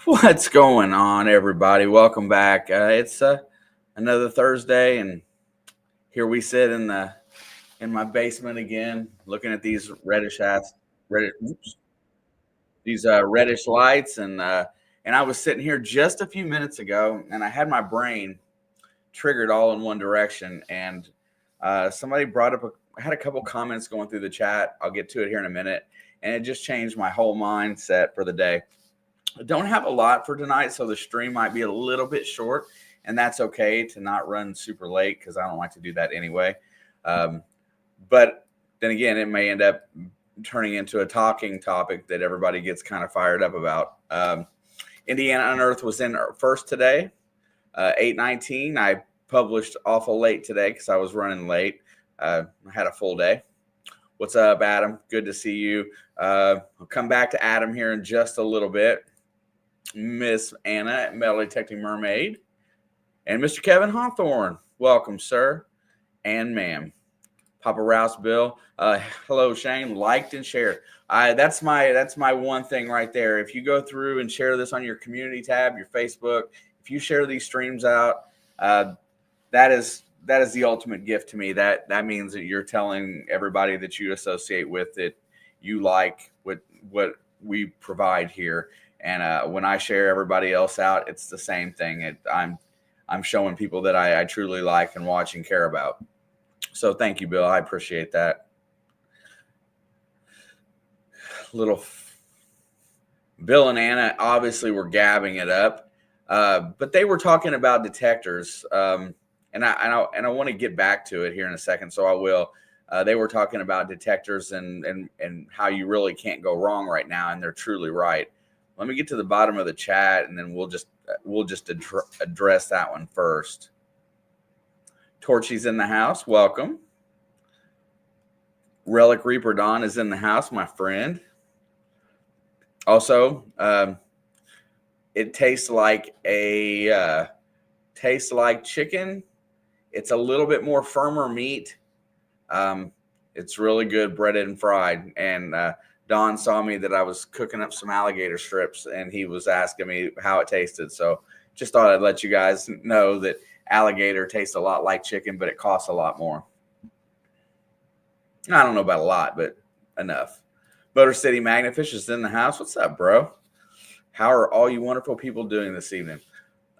What's going on, everybody? Welcome back. It's another Thursday, and here we sit in my basement again, looking at these reddish lights, and I was sitting here just a few minutes ago, and I had my brain triggered all in one direction, and somebody brought up. I had a couple comments going through the chat. I'll get to it here in a minute, and it just changed my whole mindset for the day. I don't have a lot for tonight, so the stream might be a little bit short, and that's okay to not run super late because I don't like to do that anyway. Um, but then again, it may end up turning into a talking topic that everybody gets kind of fired up about. Indiana Unearthed was in first today, 8:19. I published awful late today because I was running late. I had a full day. What's up, Adam? Good to see you. I'll come back to Adam here in just a little bit. Miss Anna at Metal Detecting Mermaid, and Mr. Kevin Hawthorne. Welcome, sir and ma'am. Papa Rouse Bill. Hello, Shane. Liked and shared. That's my one thing right there. If you go through and share this on your community tab, your Facebook, if you share these streams out, that is the ultimate gift to me. That means that you're telling everybody that you associate with it, you like what we provide here. And when I share everybody else out, it's the same thing. I'm showing people that I truly like and watch and care about. So thank you, Bill. I appreciate that. Little Bill and Anna obviously were gabbing it up, but they were talking about detectors, and I want to get back to it here in a second. So I will. They were talking about detectors and how you really can't go wrong right now, and they're truly right. Let me get to the bottom of the chat, and then we'll just address that one first. Torchy's in the house. Welcome. Relic Reaper Dawn is in the house, my friend. Also, it tastes like chicken. It's a little bit more firmer meat. It's really good breaded and fried. And Don saw me that I was cooking up some alligator strips, and he was asking me how it tasted. So just thought I'd let you guys know that alligator tastes a lot like chicken, but it costs a lot more. I don't know about a lot, but enough. Motor City Magnafish is in the house. What's up, bro? How are all you wonderful people doing this evening?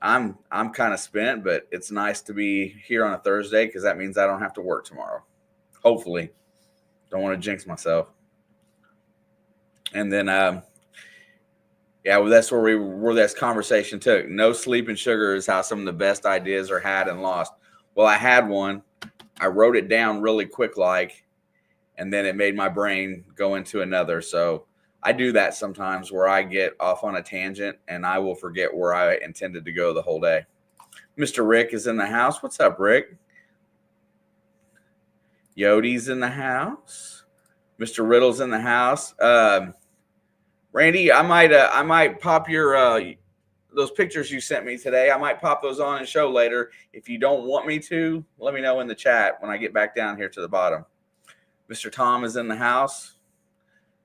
I'm kind of spent, but it's nice to be here on a Thursday because that means I don't have to work tomorrow. Hopefully. Don't want to jinx myself. And then, that's where this conversation took. No sleep and sugar is how some of the best ideas are had and lost. Well, I had one. I wrote it down really quick, and then it made my brain go into another. So I do that sometimes where I get off on a tangent and I will forget where I intended to go the whole day. Mr. Rick is in the house. What's up, Rick? Yodi's in the house. Mr. Riddle's in the house. Randy, I might pop your those pictures you sent me today. I might pop those on and show later. If you don't want me to, let me know in the chat when I get back down here to the bottom. Mr. Tom is in the house.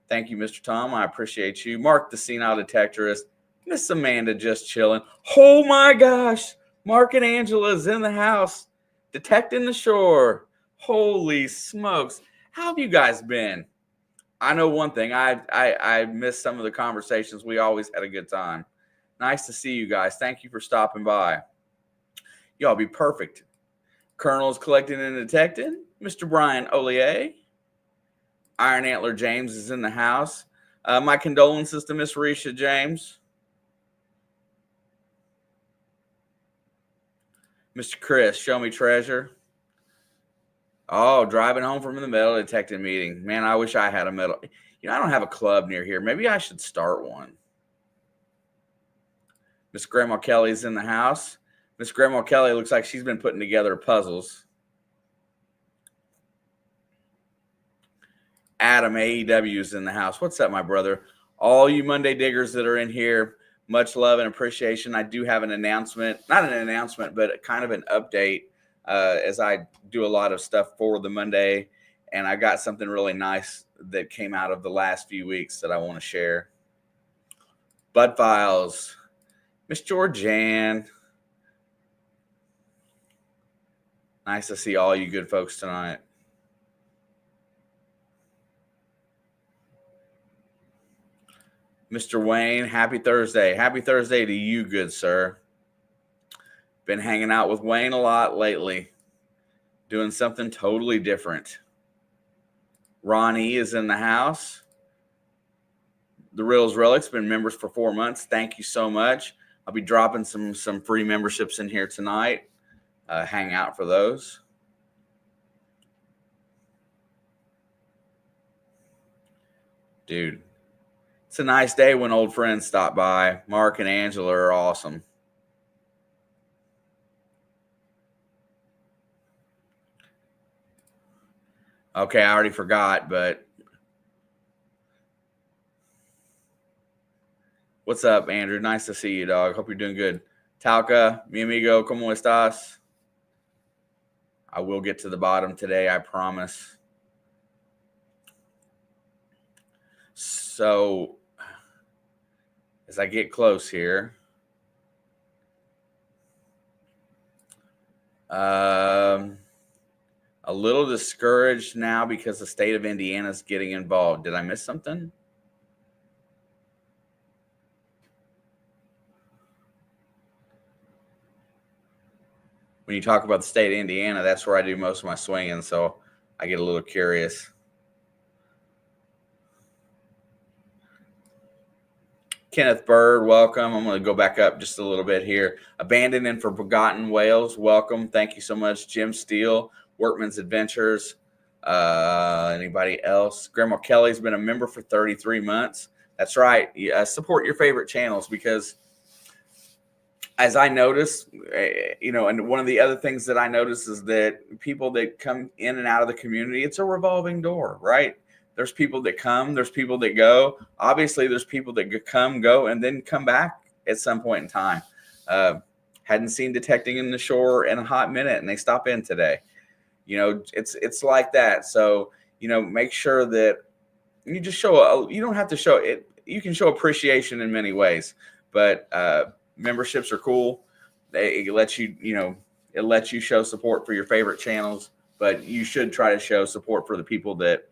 Thank you, Mr. Tom. I appreciate you. Mark the Senile Detectorist. Miss Amanda just chilling. Oh my gosh. Mark and Angela is in the house. Detecting the shore. Holy smokes. How have you guys been? I know one thing. I missed some of the conversations. We always had a good time. Nice to see you guys. Thank you for stopping by. Y'all be perfect. Colonel's collecting and detecting. Mr. Brian Ollier. Iron Antler James is in the house. My condolences to Miss Risha James. Mr. Chris, show me treasure. Oh, driving home from the metal detecting meeting. Man, I wish I had a metal. I don't have a club near here. Maybe I should start one. Miss Grandma Kelly's in the house. Miss Grandma Kelly looks like she's been putting together puzzles. Adam AEW is in the house. What's up, my brother? All you Monday diggers that are in here, much love and appreciation. I do have an announcement, not an announcement, but kind of an update as I do a lot of stuff for the Monday. And I got something really nice that came out of the last few weeks that I want to share. Bud Files, Miss Georgianne. Nice to see all you good folks tonight. Mr. Wayne, happy Thursday. Happy Thursday to you, good sir. Been hanging out with Wayne a lot lately, doing something totally different. Ronnie is in the house. The Reels Relics been members for 4 months. Thank you so much. I'll be dropping some free memberships in here tonight. Hang out for those. Dude, it's a nice day when old friends stop by. Mark and Angela are awesome. Okay, I already forgot, but what's up, Andrew? Nice to see you, dog. Hope you're doing good. Talca, mi amigo, ¿cómo estás? I will get to the bottom today, I promise. So, as I get close here, a little discouraged now because the state of Indiana is getting involved. Did I miss something? When you talk about the state of Indiana, that's where I do most of my swinging, so I get a little curious. Kenneth Bird, welcome. I'm going to go back up just a little bit here. Abandoned and Forgotten Whales, welcome. Thank you so much. Jim Steele, Workman's Adventures. Anybody else? Grandma Kelly's been a member for 33 months. That's right. Support your favorite channels because as I notice, and one of the other things that I notice is that people that come in and out of the community, it's a revolving door, right? There's people that come, there's people that go. Obviously, there's people that come, go, and then come back at some point in time. Hadn't seen Detecting in the Shore in a hot minute, and they stop in today. It's like that. So, make sure that you just show. You don't have to show it. You can show appreciation in many ways, but memberships are cool. It lets you, it lets you show support for your favorite channels, but you should try to show support for the people that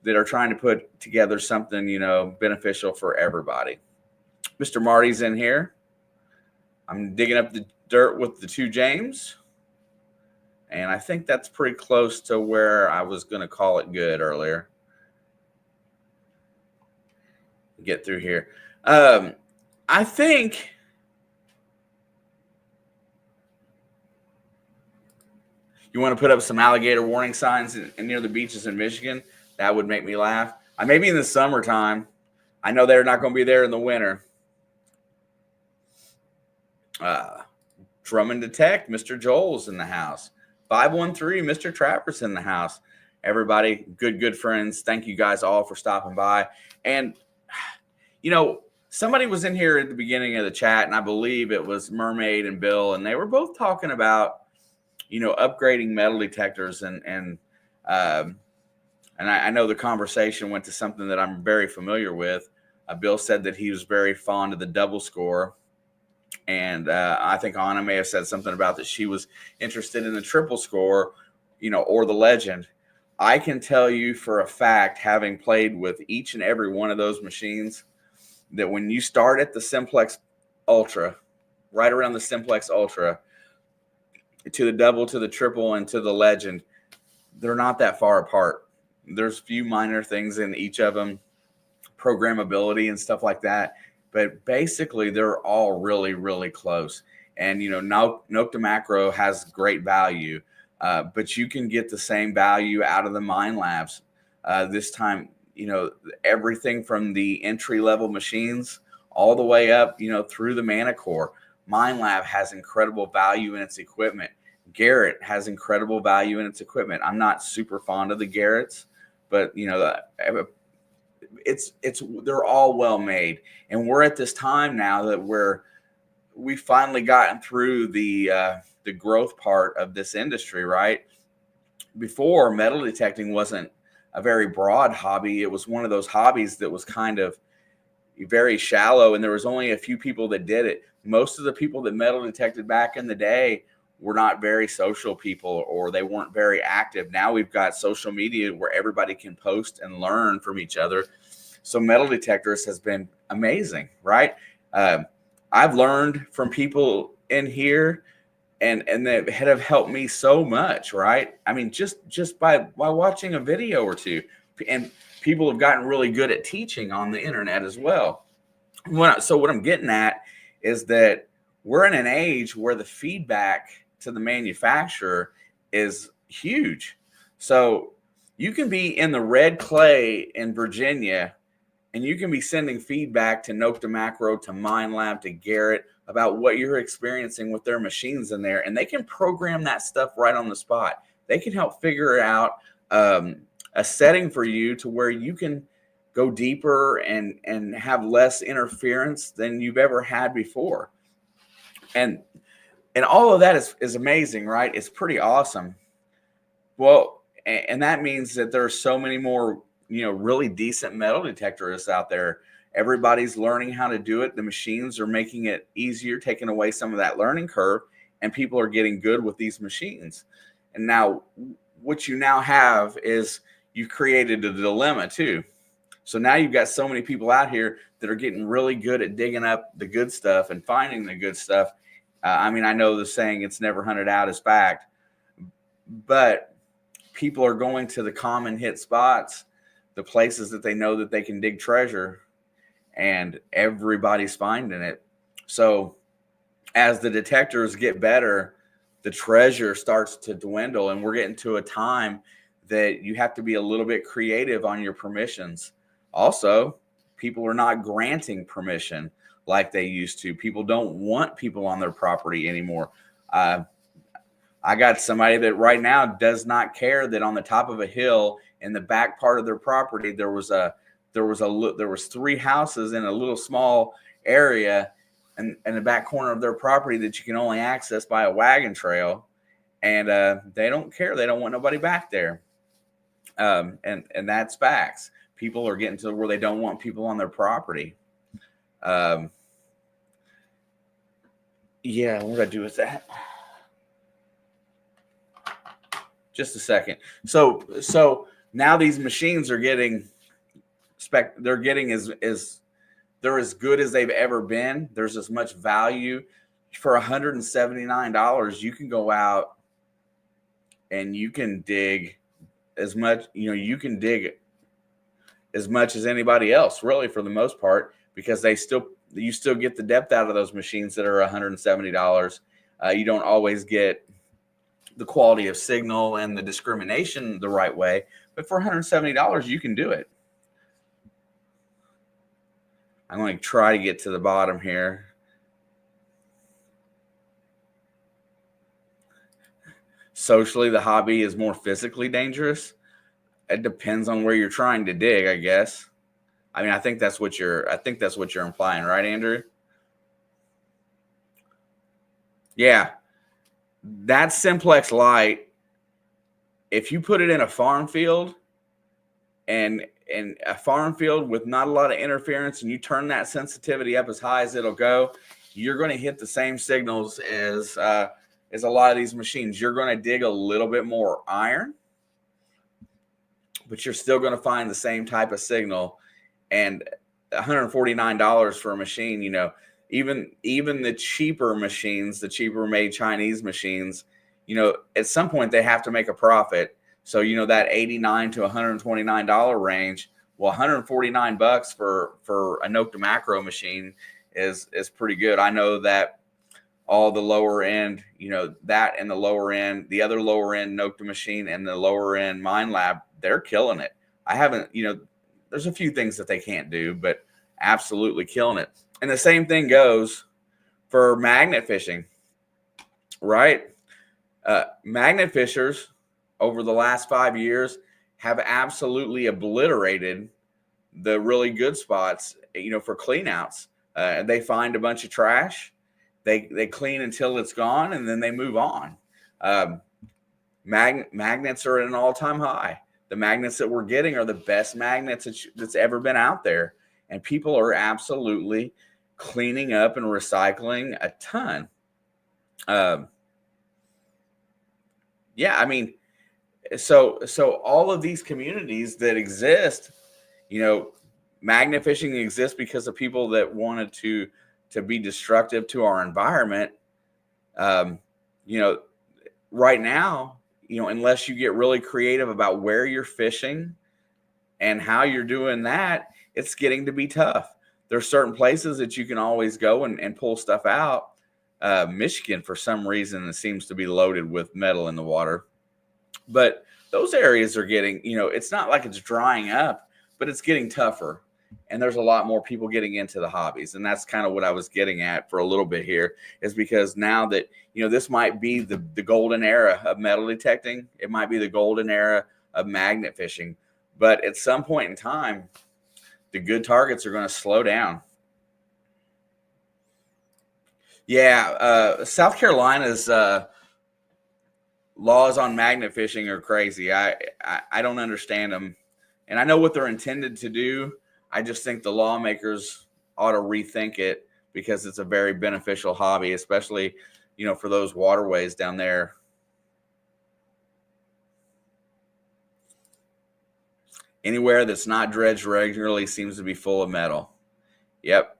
are trying to put together something, beneficial for everybody. Mr. Marty's in here. I'm digging up the dirt with the 2 James. And I think that's pretty close to where I was going to call it good earlier. Get through here. I think you want to put up some alligator warning signs near the beaches in Michigan. That would make me laugh. Maybe in the summertime. I know they're not going to be there in the winter. Drum and Detect, Mr. Joel's in the house. 513, Mr. Trapper's in the house. Everybody, good friends. Thank you guys all for stopping by. And, somebody was in here at the beginning of the chat, and I believe it was Mermaid and Bill, and they were both talking about, upgrading metal detectors and I know the conversation went to something that I'm very familiar with. Bill said that he was very fond of the double score. And I think Anna may have said something about that she was interested in the triple score, or the Legend. I can tell you for a fact, having played with each and every one of those machines, that when you start at the Simplex Ultra, right around the Simplex Ultra, to the double, to the triple, and to the Legend, they're not that far apart. There's a few minor things in each of them, programmability and stuff like that. But basically, they're all really, really close. And, Note to Macro has great value, but you can get the same value out of the Minelabs. This time, everything from the entry-level machines all the way up, through the Manicore. Minelab has incredible value in its equipment. Garrett has incredible value in its equipment. I'm not super fond of the Garretts, but they're all well made, and we're at this time now that we've finally gotten through the growth part of this industry, right? Before, metal detecting wasn't a very broad hobby. It was one of those hobbies that was kind of, very shallow, and there was only a few people that did it. Most of the people that metal detected back in the day were not very social people, or they weren't very active. Now we've got social media where everybody can post and learn from each other. So metal detectors has been amazing, right? I've learned from people in here, and that have helped me so much, right? I mean, just by watching a video or two, and people have gotten really good at teaching on the internet as well. So what I'm getting at is that we're in an age where the feedback to the manufacturer is huge. So you can be in the red clay in Virginia, and you can be sending feedback to Nokta Macro, to Minelab, to Garrett about what you're experiencing with their machines in there, and they can program that stuff right on the spot. They can help figure out a setting for you to where you can go deeper and have less interference than you've ever had before. And all of that is amazing, right? It's pretty awesome. Well, and that means that there are so many more, really decent metal detectorists out there. Everybody's learning how to do it. The machines are making it easier, taking away some of that learning curve, and people are getting good with these machines. And now what you now have is you've created a dilemma too. So now you've got so many people out here that are getting really good at digging up the good stuff and finding the good stuff. I mean, I know the saying, it's never hunted out, is fact, but people are going to the common hit spots, the places that they know that they can dig treasure, and everybody's finding it. So as the detectors get better, the treasure starts to dwindle, and we're getting to a time that you have to be a little bit creative on your permissions. Also, people are not granting permission like they used to. People don't want people on their property anymore. I got somebody that right now does not care that on the top of a hill in the back part of their property there was 3 houses in a little small area in the back corner of their property that you can only access by a wagon trail, and they don't care. They don't want nobody back there, and that's facts. People are getting to where they don't want people on their property. Yeah, what do I do with that? Just a second. So now these machines are getting they're getting they're as good as they've ever been. There's as much value. For $179, you can go out and you can dig as much, you can dig as much as anybody else, really, for the most part, because you still get the depth out of those machines that are $170. You don't always get the quality of signal and the discrimination the right way, but for $170, you can do it. I'm going to try to get to the bottom here. Socially, the hobby is more physically dangerous. It depends on where you're trying to dig, I guess. I mean, I think that's what you're implying, right, Andrew? Yeah. That simplex light, if you put it in a farm field and a farm field with not a lot of interference, and you turn that sensitivity up as high as it'll go, you're going to hit the same signals as a lot of these machines. You're going to dig a little bit more iron, but you're still going to find the same type of signal. And $149 for a machine, even the cheaper machines, the cheaper made Chinese machines, at some point they have to make a profit. So, that $89 to $129 range, well, $149 for a Nokta Macro machine is pretty good. I know that all the lower end, that and the lower end, the other lower end Nokta machine and the lower end Minelab, they're killing it. I haven't, there's a few things that they can't do, but absolutely killing it. And the same thing goes for magnet fishing, right? Magnet fishers over the last 5 years have absolutely obliterated the really good spots, for cleanouts. They find a bunch of trash, they clean until it's gone, and then they move on. Magnets are at an all-time high. The magnets that we're getting are the best magnets that's ever been out there. and people are absolutely cleaning up and recycling a ton. Yeah, I mean, so all of these communities that exist, magnet fishing exists because of people that wanted to be destructive to our environment. Right now, unless you get really creative about where you're fishing and how you're doing that, it's getting to be tough. There's certain places that you can always go and pull stuff out. Michigan, for some reason, it seems to be loaded with metal in the water. But those areas are getting, it's not like it's drying up, but it's getting tougher. And there's a lot more people getting into the hobbies. And that's kind of what I was getting at for a little bit here, is because now that, this might be the golden era of metal detecting. It might be the golden era of magnet fishing. But at some point in time, the good targets are going to slow down. Yeah, South Carolina's laws on magnet fishing are crazy. I don't understand them, and I know what they're intended to do. I just think the lawmakers ought to rethink it, because it's a very beneficial hobby, especially for those waterways down there. Anywhere that's not dredged regularly seems to be full of metal. Yep.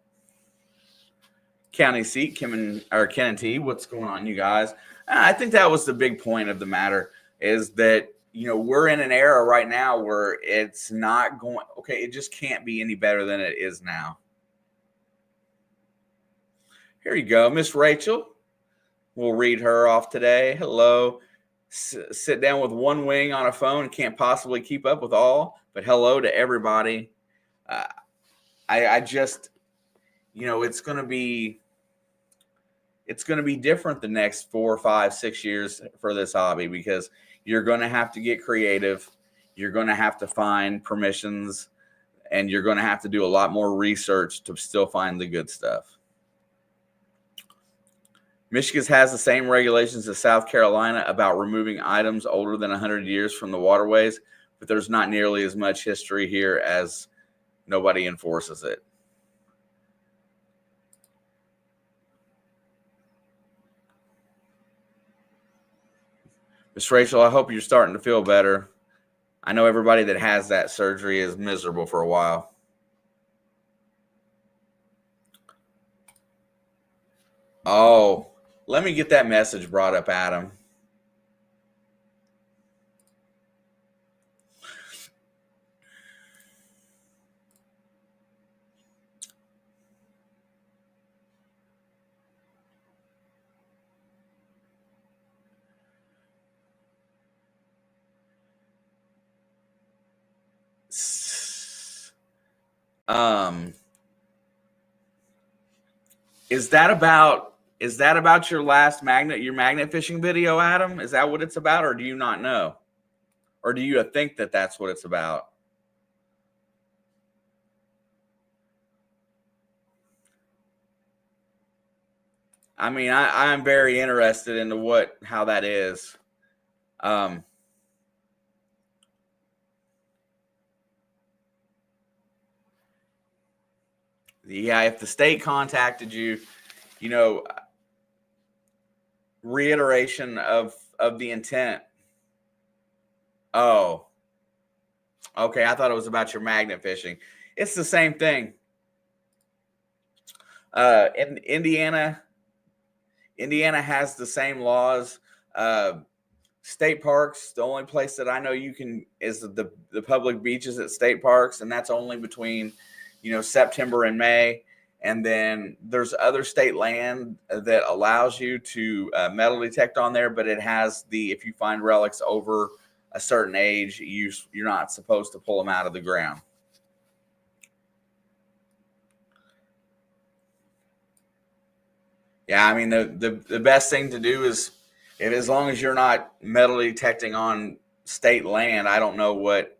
County seat, Ken and T, what's going on, you guys? I think that was the big point of the matter, is that, we're in an era right now where it's not going, okay, it just can't be any better than it is now. Here you go, Miss Rachel. We'll read her off today. Hello. Sit down with one wing on a phone, can't possibly keep up with all, but hello to everybody. I just, it's going to be different the next 4, 5, 6 years for this hobby, because you're going to have to get creative. You're going to have to find permissions, and you're going to have to do a lot more research to still find the good stuff. Michigan has the same regulations as South Carolina about removing items older than 100 years from the waterways, but there's not nearly as much history here, as nobody enforces it. Miss Rachel, I hope you're starting to feel better. I know everybody that has that surgery is miserable for a while. Oh, let me get that message brought up, Adam. Is that about your last your magnet fishing video, Adam? Is that what it's about, or do you not know? Or do you think that that's what it's about? I mean, I'm very interested into how that is. Yeah, if the state contacted you, reiteration of the intent. Oh, okay. I thought it was about your magnet fishing. It's the same thing. In Indiana has the same laws. State parks, the only place that I know you can is the public beaches at state parks, and that's only between September and May. And then there's other state land that allows you to metal detect on there, but it has if you find relics over a certain age, you're not supposed to pull them out of the ground. Yeah, I mean, the best thing to do is, as long as you're not metal detecting on state land, I don't know what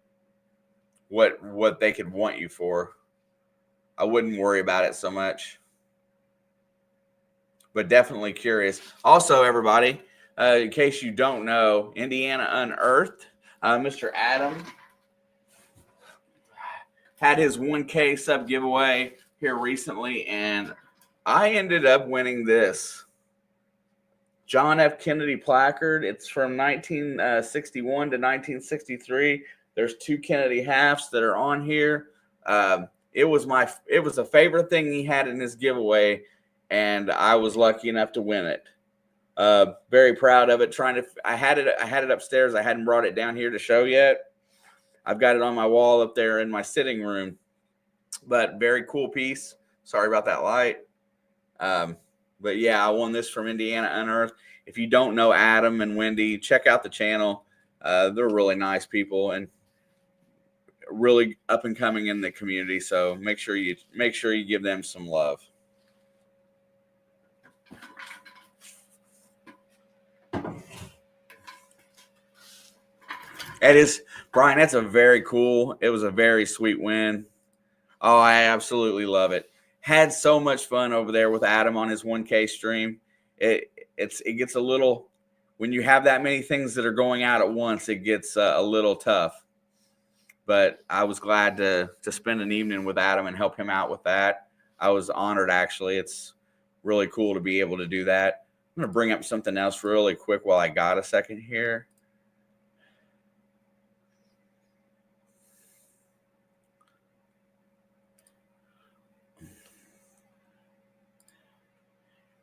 they could want you for. I wouldn't worry about it so much, but definitely curious. Also, everybody, in case you don't know, Indiana Unearthed, Mr. Adam had his 1K sub giveaway here recently, and I ended up winning this John F. Kennedy placard. It's from 1961 to 1963. There's 2 Kennedy halves that are on here. It was a favorite thing he had in his giveaway, and I was lucky enough to win it. Very proud of it. I had it upstairs. I hadn't brought it down here to show yet. I've got it on my wall up there in my sitting room. But very cool piece. Sorry about that light. But yeah, I won this from Indiana Unearthed. If you don't know Adam and Wendy, check out the channel. They're really nice people and really up and coming in the community. So make sure you give them some love. Brian, that's a very cool. It was a very sweet win. Oh, I absolutely love it. Had so much fun over there with Adam on his 1K stream. It gets a little, when you have that many things that are going out at once, it gets a little tough. But I was glad to spend an evening with Adam and help him out with that. I was honored, actually. It's really cool to be able to do that. I'm going to bring up something else really quick while I got a second here.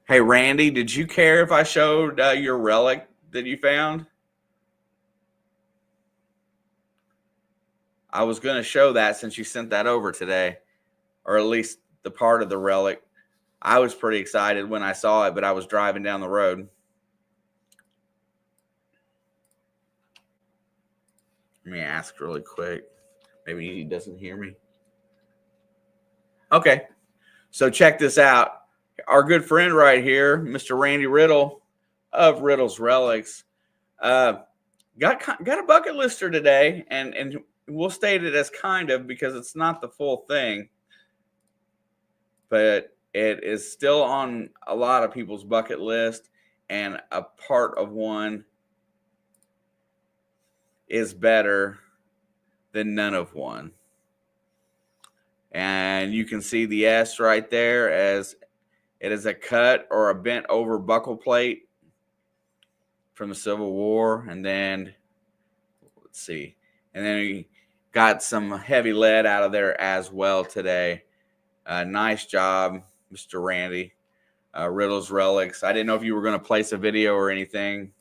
Hey, Randy, did you care if I showed your relic that you found? I was going to show that since you sent that over today, or at least the part of the relic. I was pretty excited when I saw it, but I was driving down the road. Let me ask really quick. Maybe he doesn't hear me. Okay, so check this out. Our good friend right here, Mr. Randy Riddle of Riddle's Relics, got a bucket lister today, and we'll state it as kind of, because it's not the full thing, but it is still on a lot of people's bucket list, and a part of one is better than none of one. And you can see the S right there as it is a cut or a bent over buckle plate from the Civil War. And then, let's see. And then we got some heavy lead out of there as well today. Nice job, Mr. Randy. Riddle's Relics. I didn't know if you were going to place a video or anything.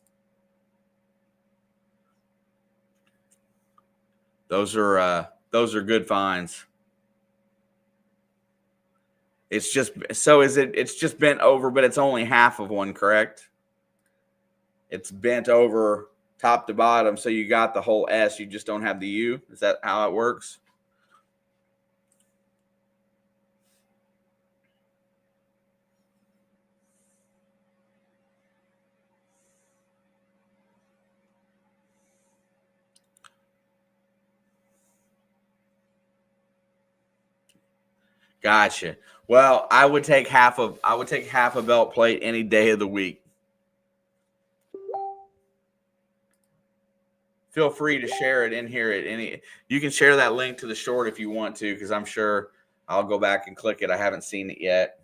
Those are good finds. It's just bent over, but it's only half of one, correct? It's bent over top to bottom, so you got the whole S, you just don't have the U. Is that how it works? Gotcha. Well, I would take half a belt plate any day of the week. Feel free to share it in here at any. You can share that link to the short if you want to, because I'm sure I'll go back and click it. I haven't seen it yet.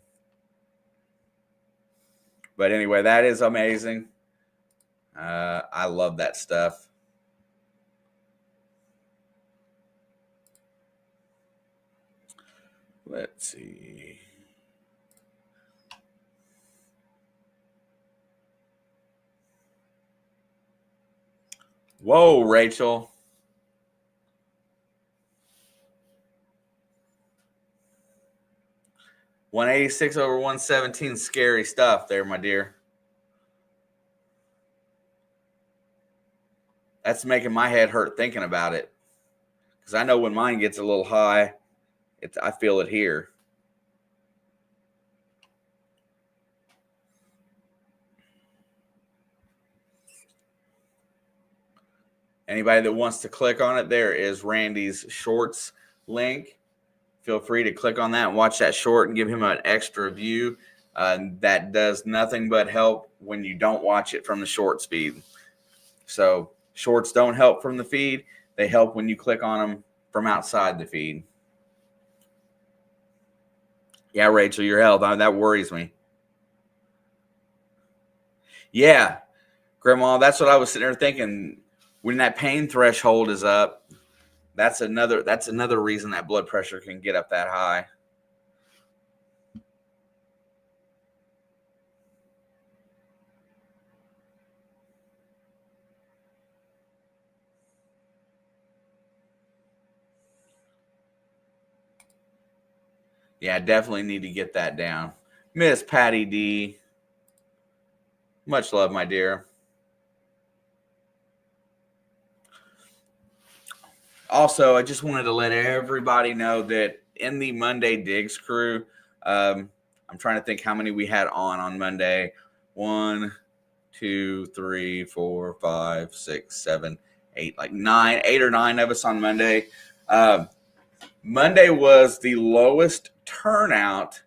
But anyway, that is amazing. I love that stuff. Let's see. Whoa, Rachel. $186 over $117, scary stuff there, my dear. That's making my head hurt thinking about it, because I know when mine gets a little high, I feel it here. Anybody that wants to click on it, there is Randy's shorts link. Feel free to click on that and watch that short and give him an extra view. That does nothing but help when you don't watch it from the short feed. So shorts don't help from the feed. They help when you click on them from outside the feed. Yeah, Rachel, your health, that worries me. Yeah, Grandma, that's what I was sitting there thinking. When that pain threshold is up, that's another reason that blood pressure can get up that high. Yeah, I definitely need to get that down. Miss Patty D, much love, my dear. Also, I just wanted to let everybody know that in the Monday Digs crew, I'm trying to think how many we had on Monday. 1, 2, 3, 4, 5, 6, 7, 8, like 8 or 9 of us on Monday. Monday was the lowest turnout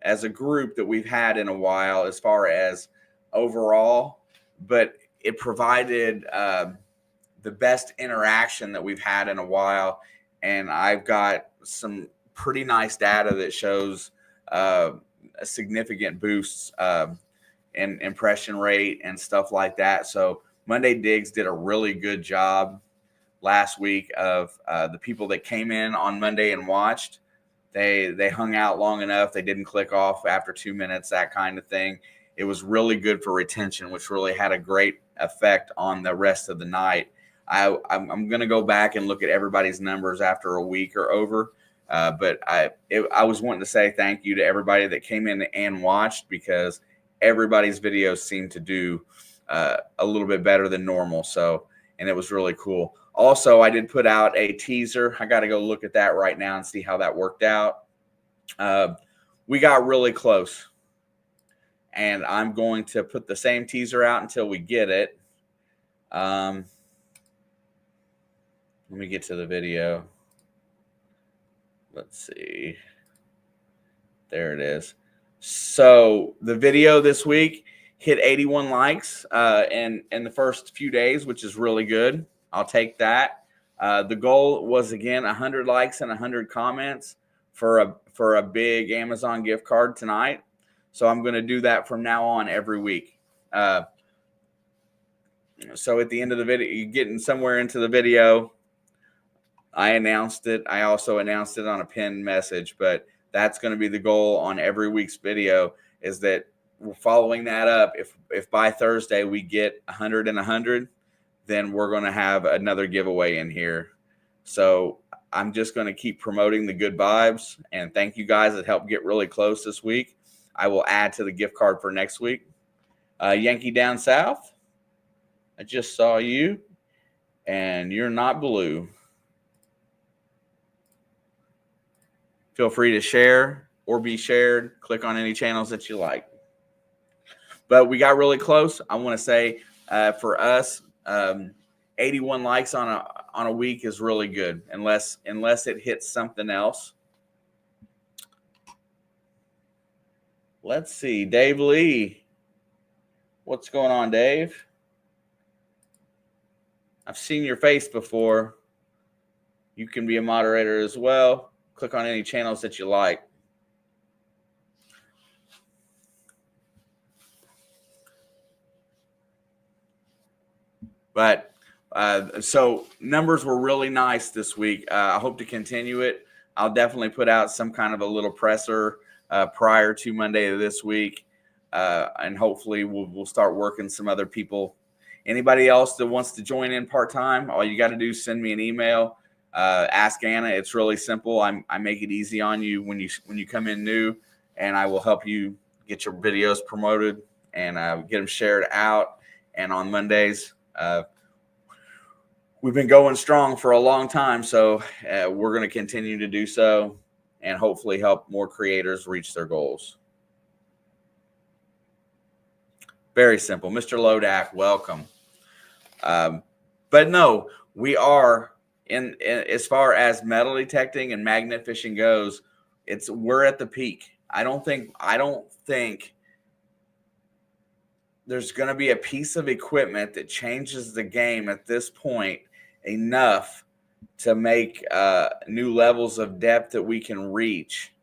as a group that we've had in a while as far as overall, but it provided the best interaction that we've had in a while. And I've got some pretty nice data that shows significant boosts in impression rate and stuff like that. So Monday Digs did a really good job last week of the people that came in on Monday and watched. They hung out long enough. They didn't click off after 2 minutes, that kind of thing. It was really good for retention, which really had a great effect on the rest of the night. I'm going to go back and look at everybody's numbers after a week or over. But I was wanting to say thank you to everybody that came in and watched, because everybody's videos seemed to do a little bit better than normal. So, and it was really cool. Also, I did put out a teaser. I got to go look at that right now and see how that worked out. We got really close, and I'm going to put the same teaser out until we get it. Let me get to the video. Let's see. There it is. So the video this week hit 81 likes in the first few days, which is really good. I'll take that. The goal was, again, 100 likes and 100 comments for a big Amazon gift card tonight. So I'm going to do that from now on every week. So at the end of the video, you're getting somewhere into the video, I announced it. I also announced it on a pinned message, but that's going to be the goal on every week's video, is that we're following that up. If by Thursday we get 100 and 100, then we're going to have another giveaway in here. So I'm just going to keep promoting the good vibes, and thank you guys that helped get really close this week. I will add to the gift card for next week. Yankee Down South, I just saw you, and you're not blue. Feel free to share or be shared. Click on any channels that you like. But we got really close. I want to say for us, 81 likes on a week is really good, unless it hits something else. Let's see, Dave Lee. What's going on, Dave? I've seen your face before. You can be a moderator as well. Click on any channels that you like. But so numbers were really nice this week. I hope to continue it. I'll definitely put out some kind of a little presser prior to Monday of this week. And hopefully we'll start working some other people. Anybody else that wants to join in part-time, all you got to do is send me an email. Ask Anna. It's really simple. I make it easy on you when you come in new, and I will help you get your videos promoted and get them shared out. And on Mondays, we've been going strong for a long time, so we're going to continue to do so and hopefully help more creators reach their goals. Very simple. Mr. Lodak, welcome. But no, we are in as far as metal detecting and magnet fishing goes, we're at the peak. I don't think there's going to be a piece of equipment that changes the game at this point enough to make new levels of depth that we can reach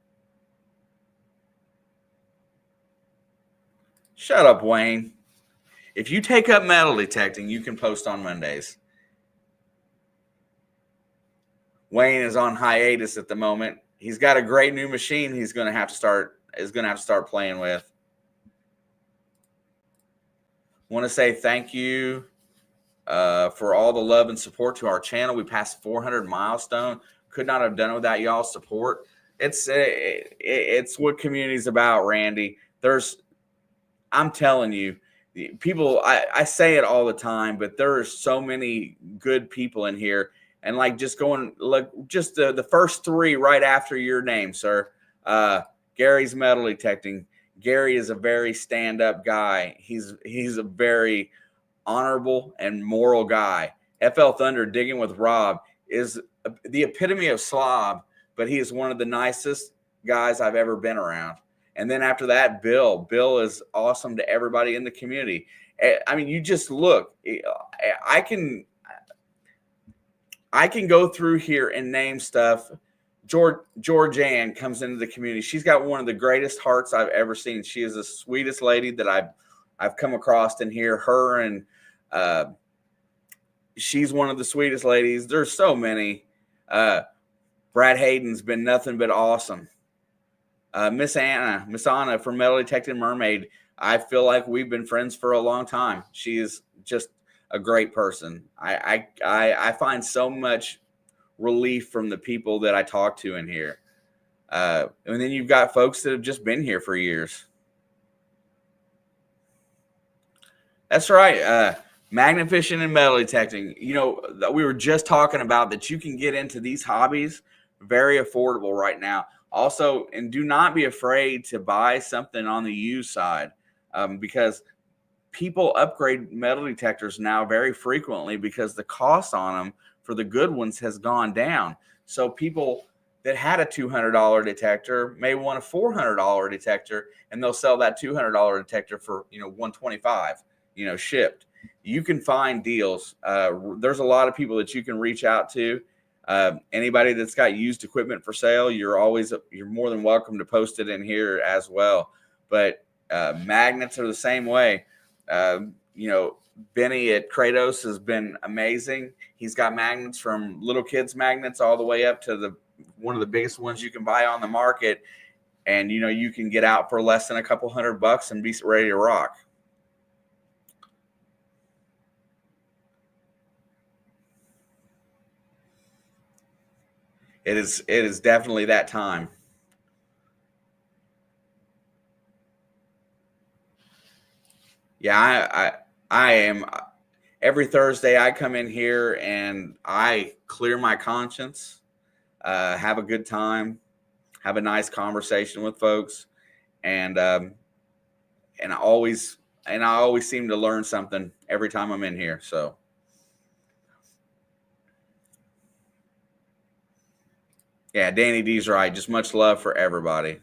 Shut up, Wayne. If you take up metal detecting, you can post on Mondays. Wayne is on hiatus at the moment. He's got a great new machine he's going to have to start playing with. Want to say thank you for all the love and support to our channel. We passed 400 milestone. Could not have done it without y'all's support. It's what community is about, Randy. I'm telling you, people, I say it all the time, but there are so many good people in here. And like just going, look, just the first three right after your name, sir. Gary's Metal Detecting. Gary is a very stand-up guy. He's a very honorable and moral guy. FL Thunder Digging with Rob is the epitome of slob, but he is one of the nicest guys I've ever been around. And then after that, Bill is awesome to everybody in the community. I mean, you just look, I can go through here and name stuff. Georgianne comes into the community. She's got one of the greatest hearts I've ever seen. She is the sweetest lady that I've come across in here. Her and she's one of the sweetest ladies. There's so many. Brad Hayden's been nothing but awesome. Miss Anna from Metal Detecting Mermaid. I feel like we've been friends for a long time. She is just a great person. I find so much relief from the people that I talk to in here. And then you've got folks that have just been here for years. That's right. Magnet fishing and metal detecting. You know, we were just talking about that you can get into these hobbies very affordable right now. Also, and do not be afraid to buy something on the used side because people upgrade metal detectors now very frequently because the cost on them for the good ones has gone down. So people that had a $200 detector may want a $400 detector, and they'll sell that $200 detector for $125, shipped. You can find deals. There's a lot of people that you can reach out to. Anybody that's got used equipment for sale, you're more than welcome to post it in here as well. But magnets are the same way. Benny at Kratos has been amazing. He's got magnets from little kids magnets all the way up to one of the biggest ones you can buy on the market. And, you can get out for less than a couple $100 and be ready to rock. It is definitely that time. Yeah, I am. Every Thursday I come in here and I clear my conscience, have a good time, have a nice conversation with folks, and I always seem to learn something every time I'm in here. So. Yeah, Danny D's right. Just much love for everybody.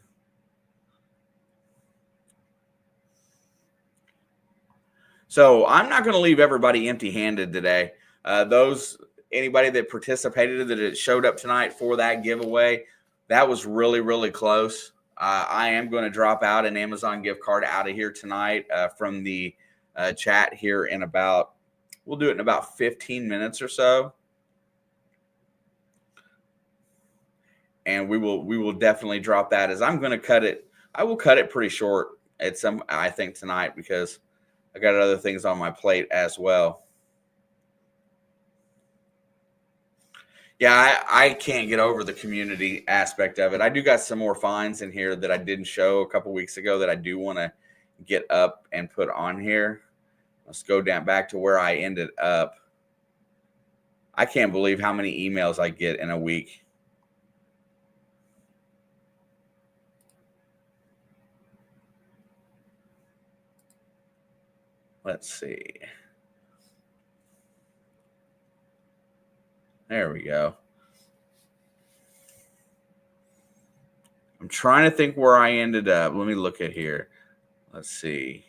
So I'm not going to leave everybody empty-handed today. Anybody that participated that showed up tonight for that giveaway, that was really, really close. I am going to drop out an Amazon gift card out of here tonight from the chat here we'll do it in about 15 minutes or so. And we will definitely drop that as I'm going to cut it. I will cut it pretty short I think tonight because I got other things on my plate as well. Yeah, I can't get over the community aspect of it. I do got some more finds in here that I didn't show a couple weeks ago that I do want to get up and put on here. Let's go back to where I ended up. I can't believe how many emails I get in a week. Let's see. There we go. I'm trying to think where I ended up. Let me look at here. Let's see.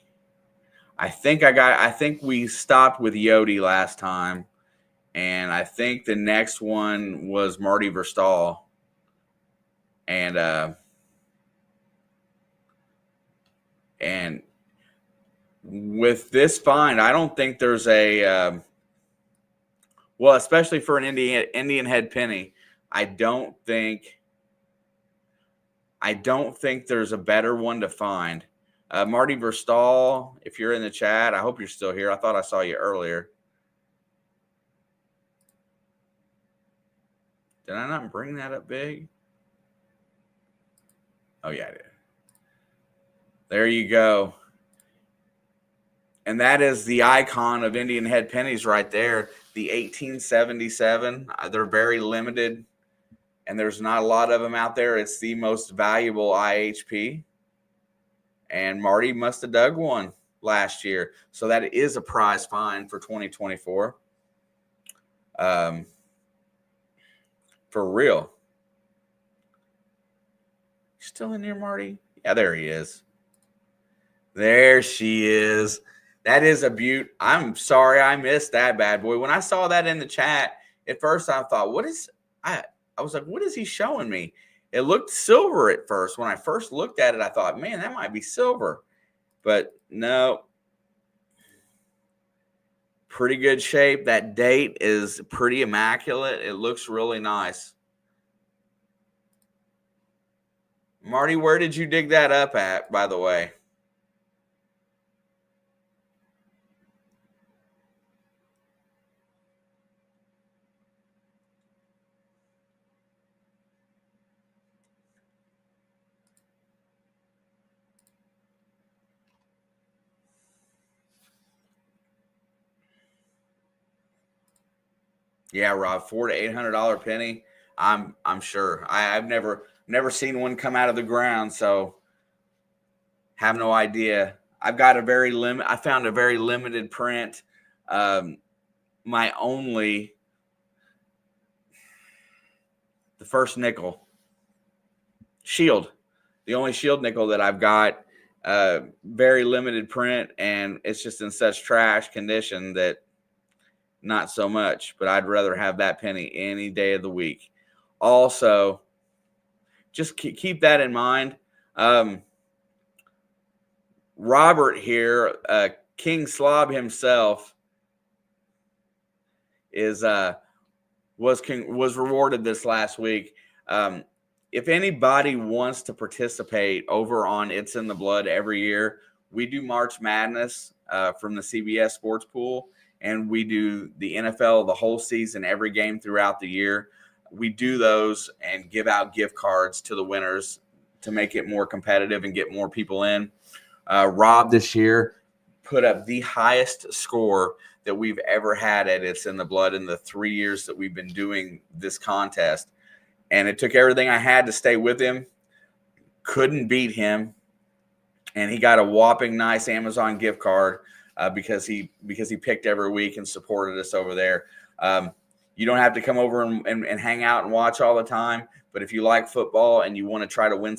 I think we stopped with Yodi last time. And I think the next one was Marty Verstaal. And with this find, I don't think there's a well, especially for an Indian head penny, I don't think there's a better one to find. Marty Verstal, if you're in the chat, I hope you're still here. I thought I saw you earlier. Did I not bring that up big? Oh, yeah, I did. There you go. And that is the icon of Indian head pennies right there, the 1877. They're very limited, and there's not a lot of them out there. It's the most valuable IHP. And Marty must have dug one last year. So that is a prize find for 2024. For real. Still in here, Marty? Yeah, there he is. There she is. That is a beaut. I'm sorry I missed that bad boy. When I saw that in the chat, at first I thought, I was like, what is he showing me? It looked silver at first. When I first looked at it, I thought, man, that might be silver. But no. Pretty good shape. That date is pretty immaculate. It looks really nice. Marty, where did you dig that up at, by the way? Yeah, Rob, $400 to $800 penny. I'm sure. I've never seen one come out of the ground, so have no idea. I found a very limited print. The first nickel shield, the only shield nickel that I've got. Very limited print, and it's just in such trash condition that not so much, but I'd rather have that penny any day of the week. Also, just keep that in mind. Robert here, King Slob himself, was rewarded this last week. If anybody wants to participate over on It's in the Blood every year, we do March Madness from the CBS Sports Pool, and we do the NFL the whole season, every game throughout the year. We do those and give out gift cards to the winners to make it more competitive and get more people in. Rob this year put up the highest score that we've ever had at It's in the Blood in the 3 years that we've been doing this contest. And it took everything I had to stay with him. Couldn't beat him. And he got a whopping nice Amazon gift card because he picked every week and supported us over there. You don't have to come over and hang out and watch all the time. But if you like football and you want to try to win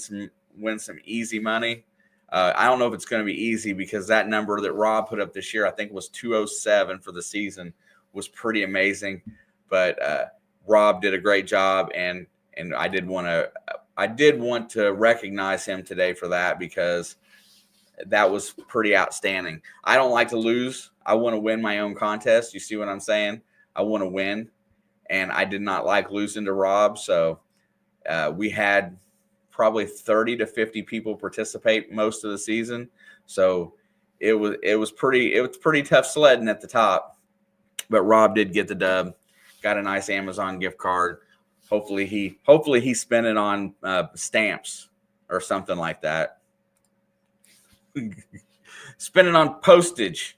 some easy money, I don't know if it's going to be easy because that number that Rob put up this year, I think was 207 for the season, was pretty amazing. But Rob did a great job, and I did want to recognize him today for that because that was pretty outstanding. I don't like to lose. I want to win my own contest. You see what I'm saying? I want to win, and I did not like losing to Rob. So we had probably 30 to 50 people participate most of the season. So it was pretty tough sledding at the top, but Rob did get the dub. Got a nice Amazon gift card. Hopefully he spent it on stamps or something like that. Spend it on postage.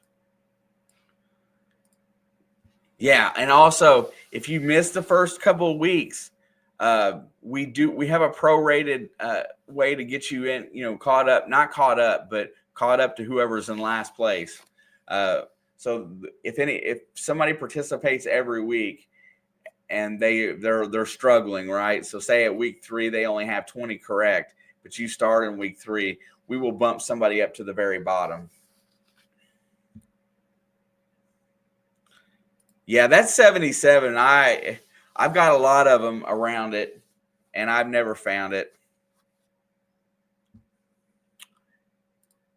Yeah, and also if you missed the first couple of weeks, we have a prorated way to get you in, not caught up to whoever's in last place. So if somebody participates every week and they're struggling, right? So say at week 3 they only have 20 correct, but you start in week 3, we will bump somebody up to the very bottom. Yeah, that's 77. I've got a lot of them around it, and I've never found it.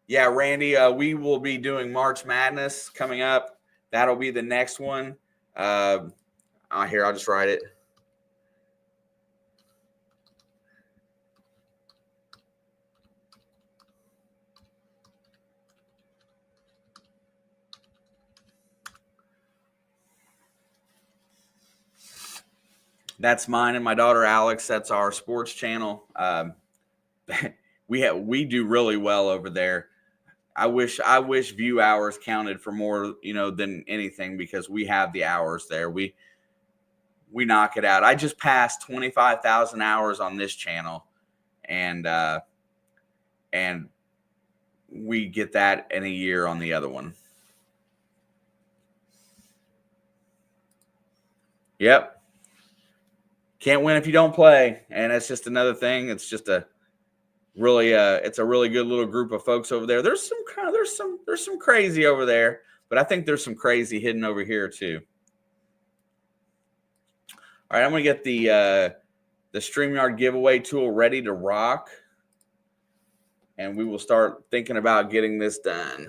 Yeah, Randy, we will be doing March Madness coming up. That'll be the next one. Here, I'll just write it. That's mine and my daughter Alex. That's our sports channel. We do really well over there. I wish view hours counted for more, than anything, because we have the hours there. We knock it out. I just passed 25,000 hours on this channel, and we get that in a year on the other one. Yep. Can't win if you don't play, and it's just another thing. It's just a really good little group of folks over there. There's some crazy over there, but I think there's some crazy hidden over here too. All right, I'm gonna get the StreamYard giveaway tool ready to rock, and we will start thinking about getting this done.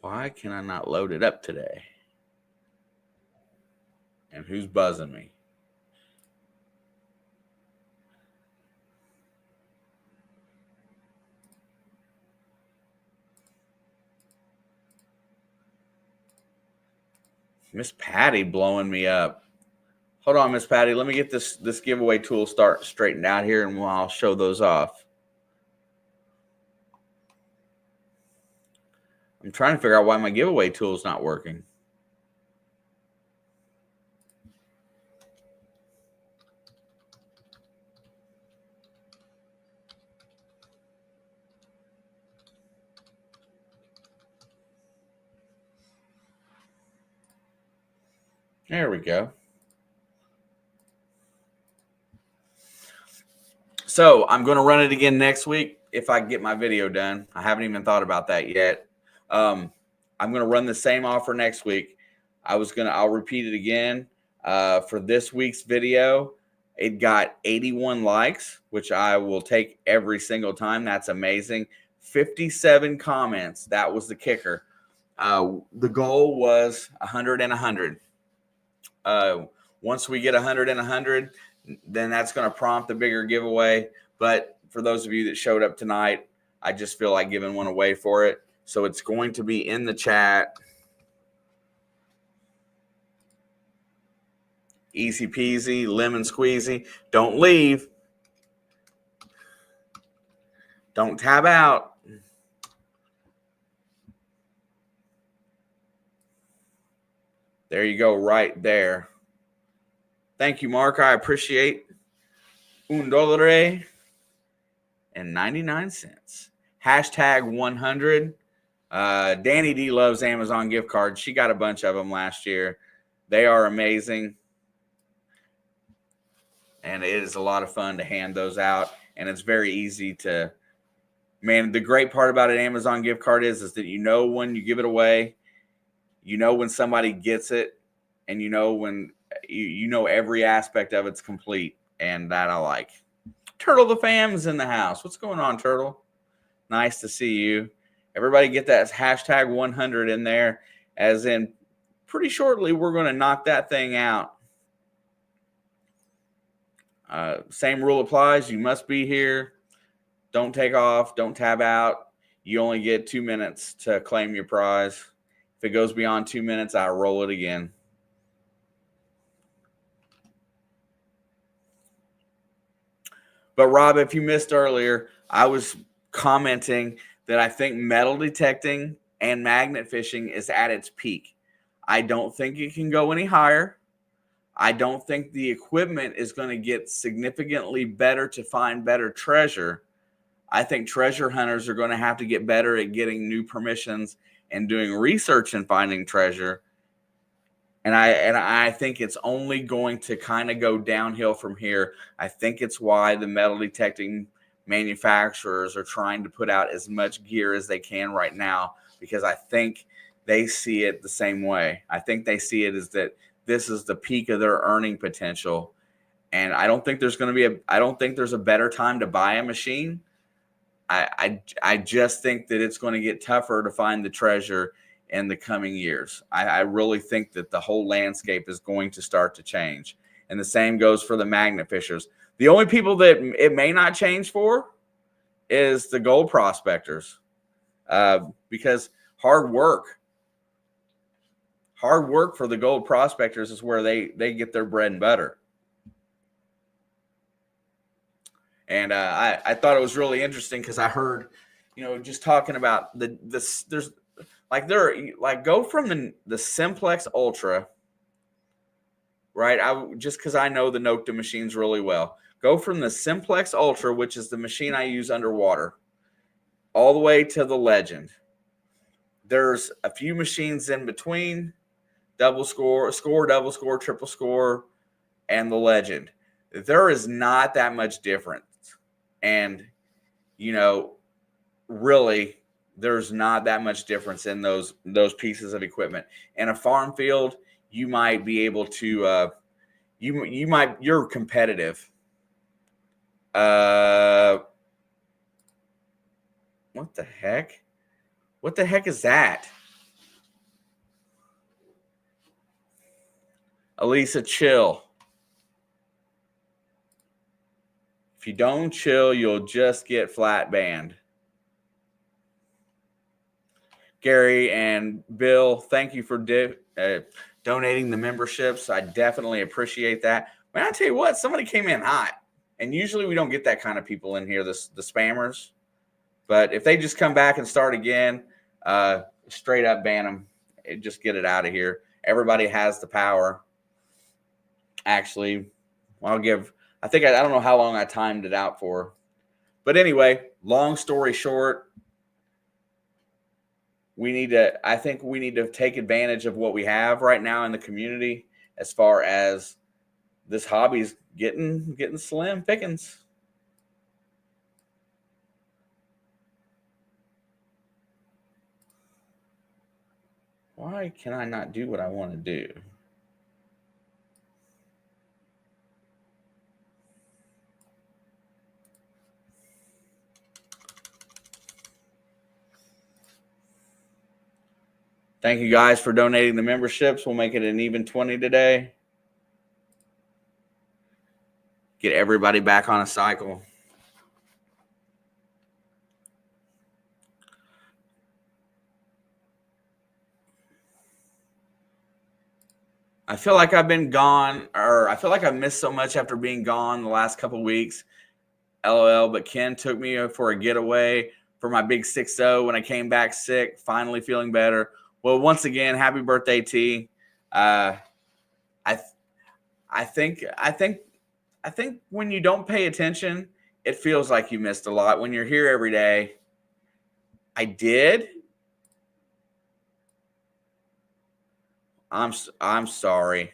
Why can I not load it up today? And who's buzzing me? Miss Patty blowing me up. Hold on, Miss Patty. Let me get this giveaway tool straightened out here, and I'll show those off. I'm trying to figure out why my giveaway tool is not working. There we go. So I'm going to run it again next week if I get my video done. I haven't even thought about that yet. I'm going to run the same offer next week. I'll repeat it again. For this week's video, it got 81 likes, which I will take every single time. That's amazing. 57 comments. That was the kicker. The goal was 100 and 100. Once we get 100 and 100, then that's going to prompt a bigger giveaway. But for those of you that showed up tonight, I just feel like giving one away for it. So it's going to be in the chat. Easy peasy, lemon squeezy. Don't leave. Don't tab out. There you go, right there. Thank you, Mark. I appreciate $1.99. Hashtag 100. Danny D loves Amazon gift cards. She got a bunch of them last year. They are amazing. And it is a lot of fun to hand those out. And it's very easy to, man, the great part about an Amazon gift card is that you know when you give it away, you know when somebody gets it, and you know when you know every aspect of it's complete. And that I like. Turtle the fam's in the house. What's going on, Turtle? Nice to see you. Everybody get that hashtag 100 in there, as in pretty shortly we're going to knock that thing out. Same rule applies. You must be here. Don't take off. Don't tab out. You only get 2 minutes to claim your prize. If it goes beyond 2 minutes, I roll it again. But Rob, if you missed earlier, I was commenting that I think metal detecting and magnet fishing is at its peak. I don't think it can go any higher. I don't think the equipment is going to get significantly better to find better treasure. I think treasure hunters are going to have to get better at getting new permissions and doing research and finding treasure. And I think it's only going to kind of go downhill from here. I think it's why the metal detecting manufacturers are trying to put out as much gear as they can right now, because I think they see it the same way. I think they see it as that this is the peak of their earning potential. And I don't think there's going to be I don't think there's a better time to buy a machine. I just think that it's going to get tougher to find the treasure in the coming years. I really think that the whole landscape is going to start to change. And the same goes for the magnet fishers. The only people that it may not change for is the gold prospectors, because hard work for the gold prospectors is where they get their bread and butter. And I thought it was really interesting because I heard, just talking about there's go from the Simplex Ultra, right? Just because I know the Nokta machines really well. Go from the Simplex Ultra, which is the machine I use underwater, all the way to the Legend. There's a few machines in between, double score, double score, triple score, and the Legend. There is not that much difference. And, really, there's not that much difference in those pieces of equipment. In a farm field, you might be able to, you're competitive. What the heck? What the heck is that? Elisa, chill. If you don't chill, you'll just get flat banned. Gary and Bill, thank you for donating the memberships. I definitely appreciate that. But I tell you what, somebody came in hot. And usually we don't get that kind of people in here, the spammers. But if they just come back and start again, straight up ban them. Just get it out of here. Everybody has the power. Actually, I don't know how long I timed it out for. But anyway, long story short, I think we need to take advantage of what we have right now in the community as far as this hobby's getting slim pickings. Why can I not do what I want to do? Thank you guys for donating the memberships. We'll make it an even 20 today. Get everybody back on a cycle. I feel like I've been gone, or I feel like I've missed so much after being gone the last couple of weeks. LOL, but Ken took me for a getaway for my big 6-0 when I came back sick, finally feeling better. Well, once again, happy birthday, T. I think when you don't pay attention, it feels like you missed a lot. When you're here every day, I did. I'm sorry.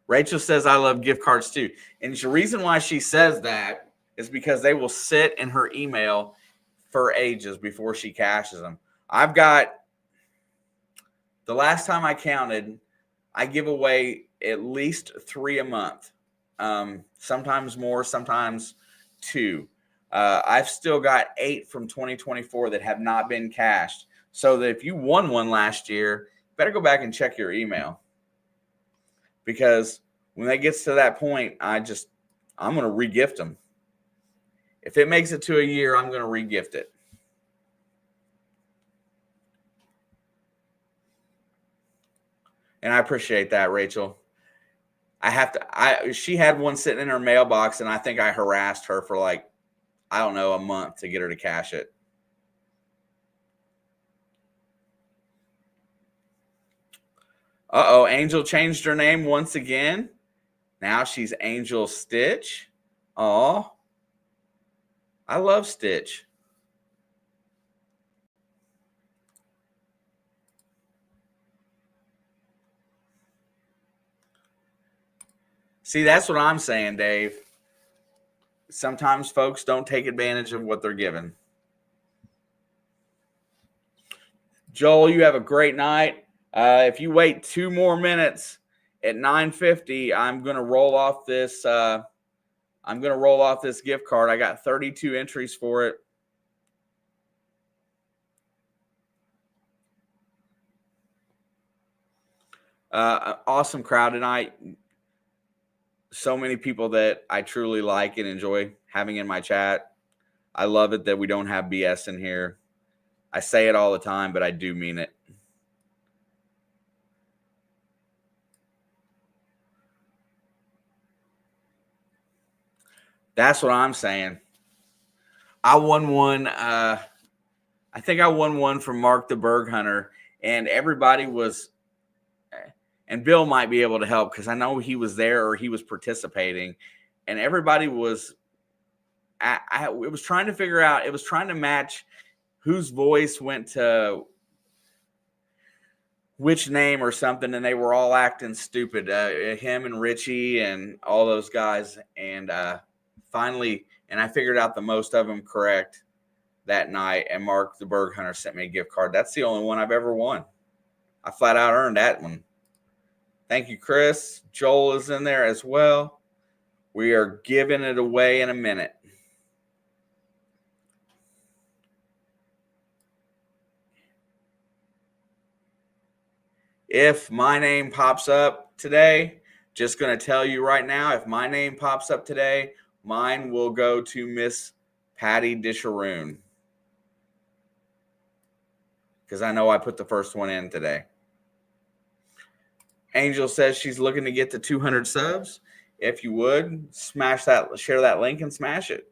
Rachel says I love gift cards too. And the reason why she says that is because they will sit in her email for ages before she cashes them. I've got, the last time I counted, I give away at least 3 a month. Sometimes more, sometimes 2. I've still got 8 from 2024 that have not been cashed. So that if you won one last year, better go back and check your email, because when that gets to that point, I'm going to regift them. If it makes it to a year, I'm going to regift it. And I appreciate that, Rachel. She had one sitting in her mailbox, and I think I harassed her for like, I don't know, a month to get her to cash it. Uh-oh, Angel changed her name once again. Now she's Angel Stitch. Oh, I love Stitch. See, that's what I'm saying, Dave. Sometimes folks don't take advantage of what they're given. Joel, you have a great night. If you wait 2 more minutes at 9:50, I'm going to roll off this. I'm going to roll off this gift card. I got 32 entries for it. Awesome crowd tonight. So many people that I truly like and enjoy having in my chat. I love it that we don't have BS in here. I say it all the time, but I do mean it. That's what I'm saying. I won one. I think I won one from Mark the Berg Hunter, and everybody was. And Bill might be able to help because I know he was there or he was participating, and everybody was. It was trying to figure out. It was trying to match whose voice went to which name or something, and they were all acting stupid. Him and Richie and all those guys, and finally, and I figured out the most of them correct that night. And Mark the Berg Hunter sent me a gift card. That's the only one I've ever won. I flat out earned that one. Thank you, Chris. Joel is in there as well. We are giving it away in a minute. If my name pops up today, just going to tell you right now, if my name pops up today, mine will go to Miss Patty Disharoon. Because I know I put the first one in today. Angel says she's looking to get to 200 subs. If you would, smash that, share that link and smash it.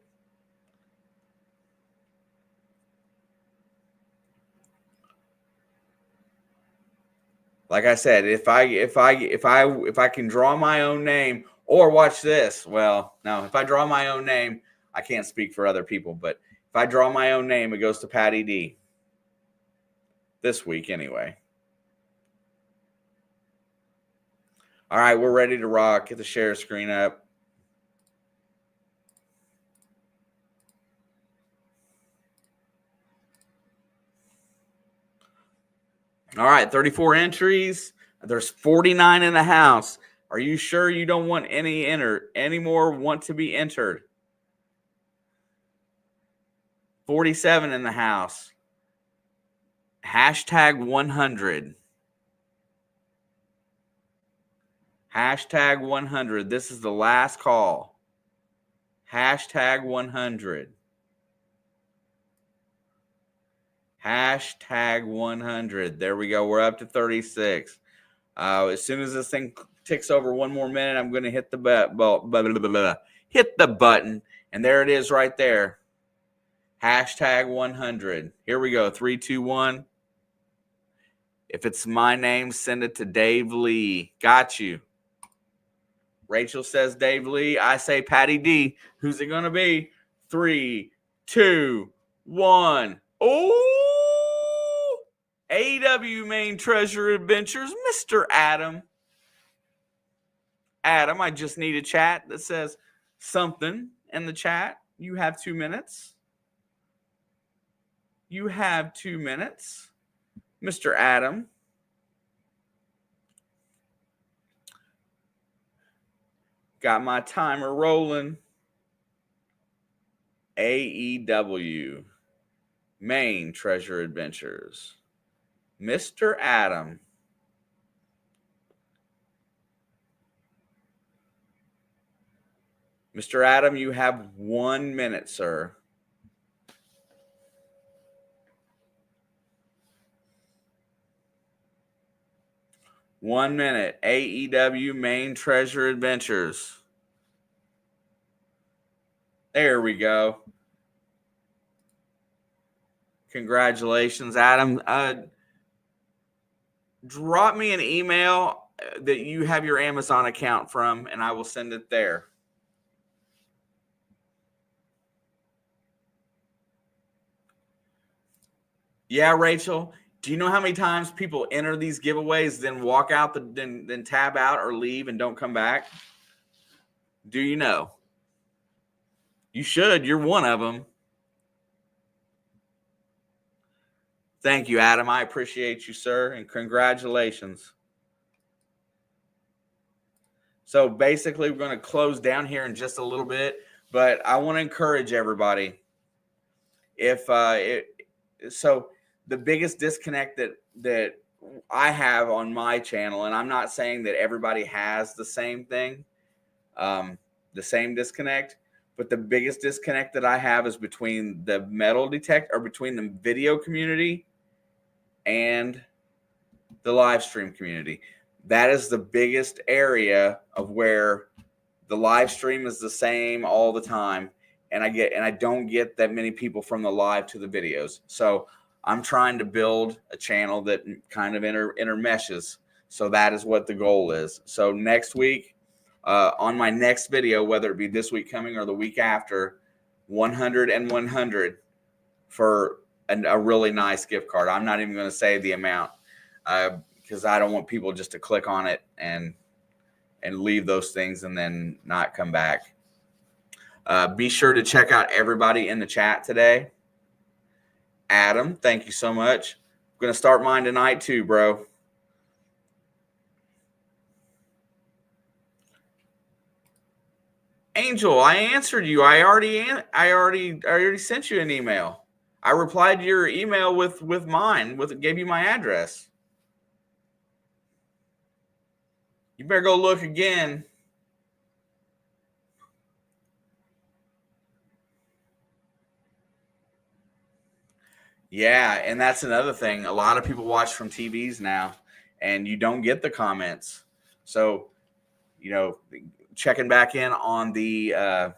Like I said, if I can draw my own name, or watch this. Well, no, if I draw my own name, I can't speak for other people, but if I draw my own name, it goes to Patty D. This week, anyway. All right, we're ready to rock. Get the share screen up. All right, 34 entries. There's 49 in the house. Are you sure you don't want any more want to be entered? 47 in the house. Hashtag 100. Hashtag 100. This is the last call. Hashtag 100. Hashtag 100. There we go. We're up to 36. As soon as this thing ticks over 1 more minute, I'm going to hit the button, and there it is right there. Hashtag 100. Here we go. 3, 2, 1. If it's my name, send it to Dave Lee. Got you. Rachel says Dave Lee. I say Patty D. Who's it going to be? 3, 2, 1. Oh! AEW Main Treasure Adventures, Mr. Adam. Adam, I just need a chat that says something in the chat. You have 2 minutes. You have 2 minutes. Mr. Adam. Got my timer rolling. AEW Main Treasure Adventures. Mr. Adam. Mr. Adam, you have 1 minute, sir. 1 minute. AEW Main Treasure Adventures. There we go. Congratulations, Adam. Drop me an email that you have your Amazon account from, and I will send it there. Yeah, Rachel. Do you know how many times people enter these giveaways, then walk out, then tab out or leave and don't come back? Do you know? You should. You're one of them. Thank you, Adam. I appreciate you, sir, and congratulations. So basically, we're going to close down here in just a little bit, but I want to encourage everybody. So the biggest disconnect that I have on my channel, and I'm not saying that everybody has the same thing, the same disconnect, but the biggest disconnect that I have is between the metal detect or between the video community and the live stream community. That is the biggest area of where the live stream is the same all the time. And I don't get that many people from the live to the videos. So I'm trying to build a channel that kind of intermeshes. So that is what the goal is. So next week, on my next video, whether it be this week coming or the week after, 100 and 100 for a really nice gift card. I'm not even going to say the amount because I don't want people just to click on it and leave those things and then not come back. Be sure to check out everybody in the chat today. Adam, thank you so much. I'm going to start mine tonight too, bro. Angel, I answered you. I already sent you an email. I replied to your email with mine, gave you my address. You better go look again. Yeah, and that's another thing. A lot of people watch from TVs now, and you don't get the comments. So, checking back in on the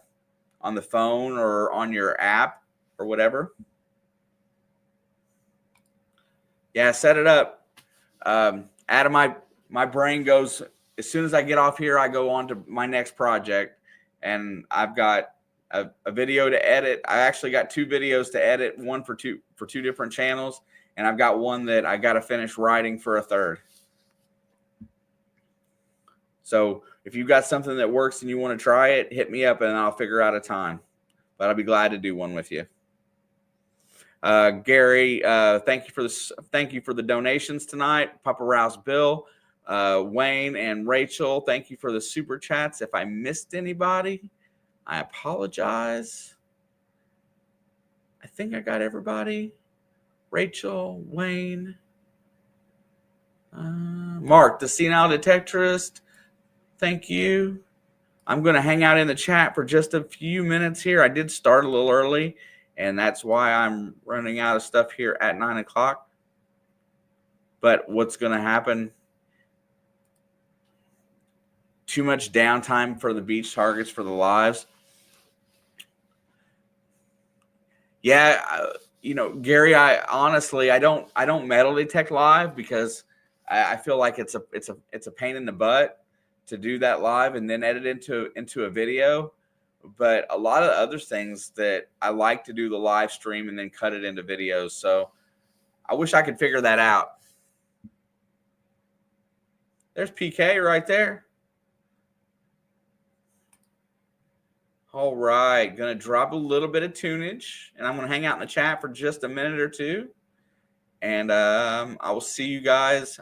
phone or on your app or whatever. Yeah, set it up. Adam, my brain goes, as soon as I get off here, I go on to my next project, and I've got a video to edit. I actually got 2 videos to edit, one for two different channels, and I've got one that I got to finish writing for a third. So if you've got something that works and you want to try it, hit me up and I'll figure out a time. But I'll be glad to do one with you. Gary, thank you for this. Thank you for the donations tonight. Papa Rouse Bill, Wayne, and Rachel, thank you for the super chats. If I missed anybody, I apologize. I think I got everybody. Rachel, Wayne, Mark, the senile detectorist. Thank you. I'm going to hang out in the chat for just a few minutes here. I did start a little early, and that's why I'm running out of stuff here at 9 o'clock. But what's going to happen? Too much downtime for the beach targets for the lives. Yeah, Gary, I honestly don't metal detect live because I feel like it's a pain in the butt to do that live and then edit into a video. But a lot of other things that I like to do the live stream and then cut it into videos. So I wish I could figure that out. There's PK right there. All right, going to drop a little bit of tunage, and I'm going to hang out in the chat for just a minute or two. And I will see you guys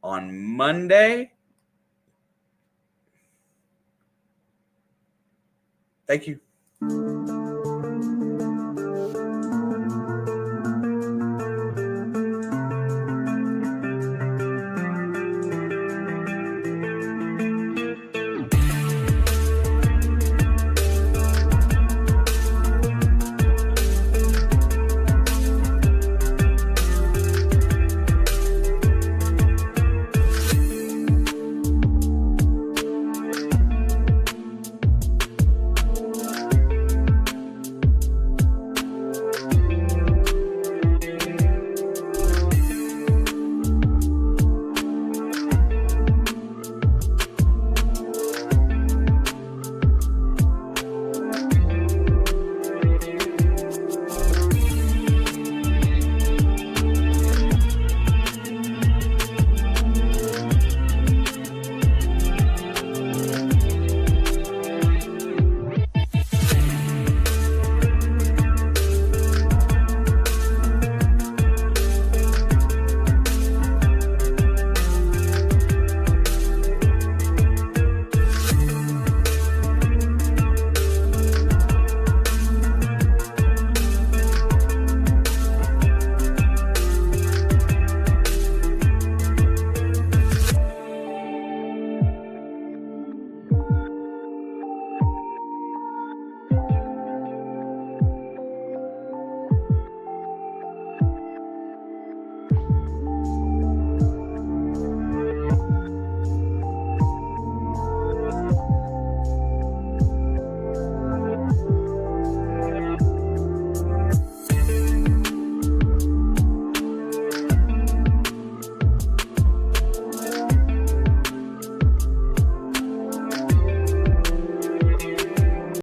on Monday. Thank you.